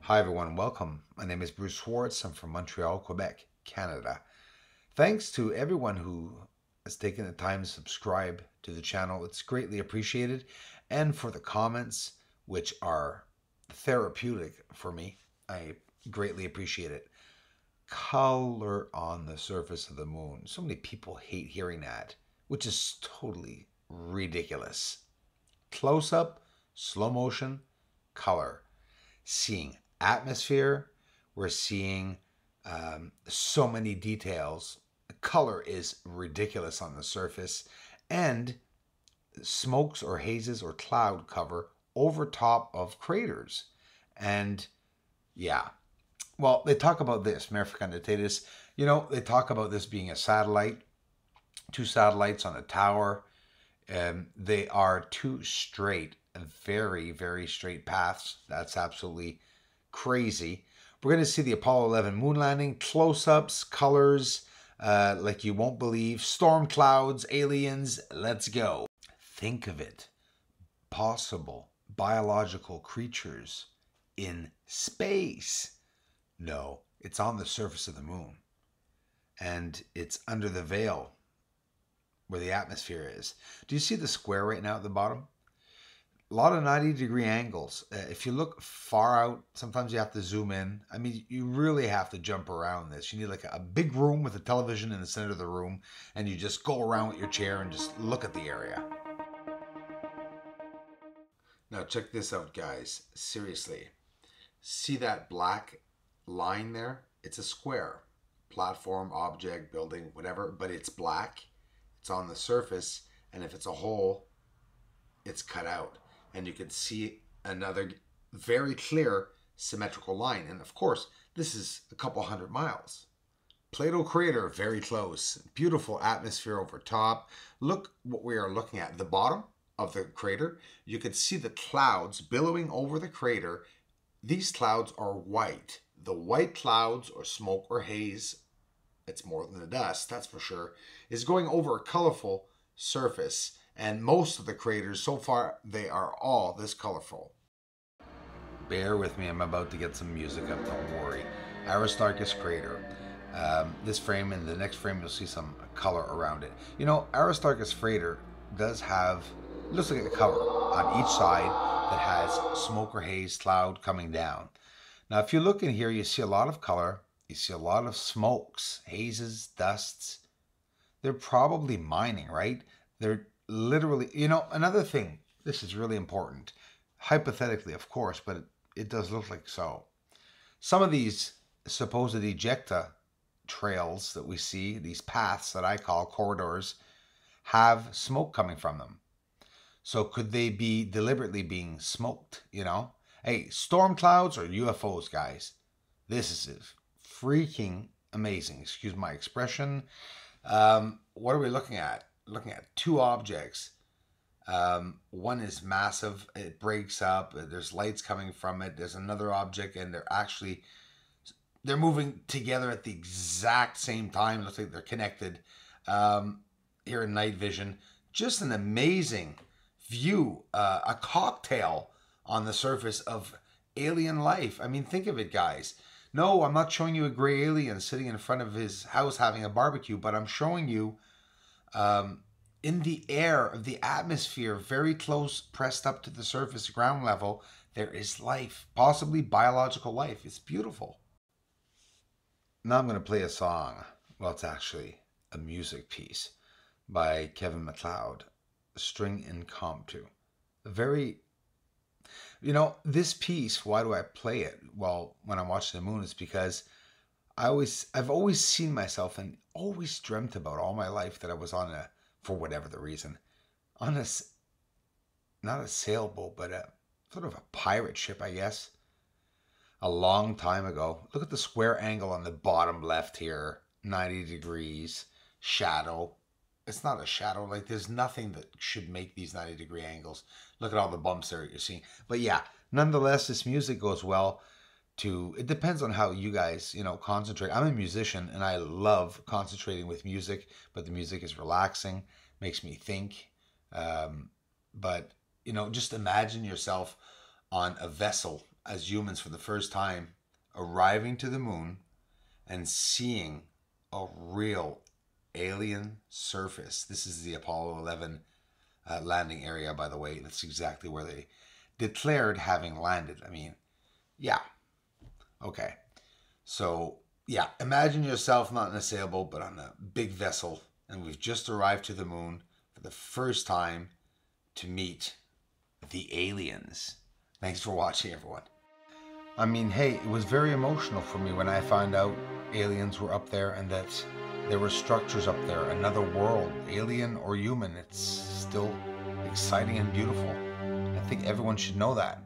Hi everyone, welcome. My name is Bruce Schwartz. I'm from Montreal, Quebec, Canada. Thanks to everyone who has taken the time to subscribe to the channel. It's greatly appreciated. And for the comments, which are therapeutic for me, I greatly appreciate it. Color on the surface of the moon. So many people hate hearing that, which is totally ridiculous. Close up, slow motion, color. Seeing atmosphere, we're seeing so many details. The color is ridiculous on the surface, and smokes or hazes or cloud cover over top of craters. And yeah, well, they talk about this, Merifecunditatis, they talk about this being a satellite, two satellites on a tower. They are two straight, very, very straight paths. That's absolutely crazy. We're going to see the Apollo 11 moon landing, close-ups, colors, like you won't believe, storm clouds, aliens, let's go. Think of it. Possible biological creatures in space. No, it's on the surface of the moon. And it's under the veil where the atmosphere is. Do you see the square right now at the bottom? A lot of 90-degree angles. If you look far out, sometimes you have to zoom in. I mean, you really have to jump around this. You need like a big room with a television in the center of the room, and you just go around with your chair and just look at the area. Now check this out, guys. Seriously. See that black line there? It's a square. Platform, object, building, whatever, but it's black. It's on the surface, and if it's a hole, it's cut out. And you can see another very clear symmetrical line. And of course, this is a couple hundred miles. Plato crater, very close. Beautiful atmosphere over top. Look what we are looking at. The bottom of the crater, you can see the clouds billowing over the crater. These clouds are white. The white clouds, or smoke or haze, it's more than the dust, that's for sure, is going over a colorful surface. And most of the craters, so far, they are all this colorful. Bear with me, I'm about to get some music up, don't worry. Aristarchus crater. This frame and the next frame, you'll see some color around it. Aristarchus crater does have, looks like a cover on each side that has smoke or haze cloud coming down. Now, if you look in here, you see a lot of color. You see a lot of smokes, hazes, dusts. They're probably mining, right? They're literally, another thing, this is really important. Hypothetically, of course, but it does look like so. Some of these supposed ejecta trails that we see, these paths that I call corridors, have smoke coming from them. So could they be deliberately being smoked, Hey, storm clouds or UFOs, guys? This is freaking amazing. Excuse my expression. What are we looking at? Looking at two objects. One is massive. It breaks up. There's lights coming from it. There's another object, and they're moving together at the exact same time. Looks like they're connected. Here in night vision, just an amazing view. A cocktail on the surface of alien life. I mean, think of it, guys. No, I'm not showing you a gray alien sitting in front of his house having a barbecue, but I'm showing you in the air of the atmosphere, very close, pressed up to the surface, ground level, there is life, possibly biological life. It's beautiful. Now I'm going to play a song. Well, it's actually a music piece by Kevin Macleod, String Impromptu. Very, this piece, why do I play it? Well, when I'm watching the moon, it's because I've always seen myself and always dreamt about all my life that I was on for whatever the reason, on not a sailboat, but a sort of a pirate ship, I guess. a long time ago. Look at the square angle on the bottom left here, 90 degrees, shadow. It's not a shadow. Like, there's nothing that should make these 90-degree angles. Look at all the bumps there you're seeing. But yeah, nonetheless, this music goes well to, it depends on how you guys, concentrate. I'm a musician and I love concentrating with music, but the music is relaxing, makes me think. But, just imagine yourself on a vessel as humans for the first time, arriving to the moon and seeing a real alien surface. This is the Apollo 11 landing area, by the way. That's exactly where they declared having landed. I mean, yeah. Okay. So, yeah, imagine yourself not in a sailboat, but on a big vessel, and we've just arrived to the moon for the first time to meet the aliens. Thanks for watching, everyone. I mean, hey, it was very emotional for me when I found out aliens were up there and that there were structures up there, another world, alien or human. It's still exciting and beautiful. I think everyone should know that.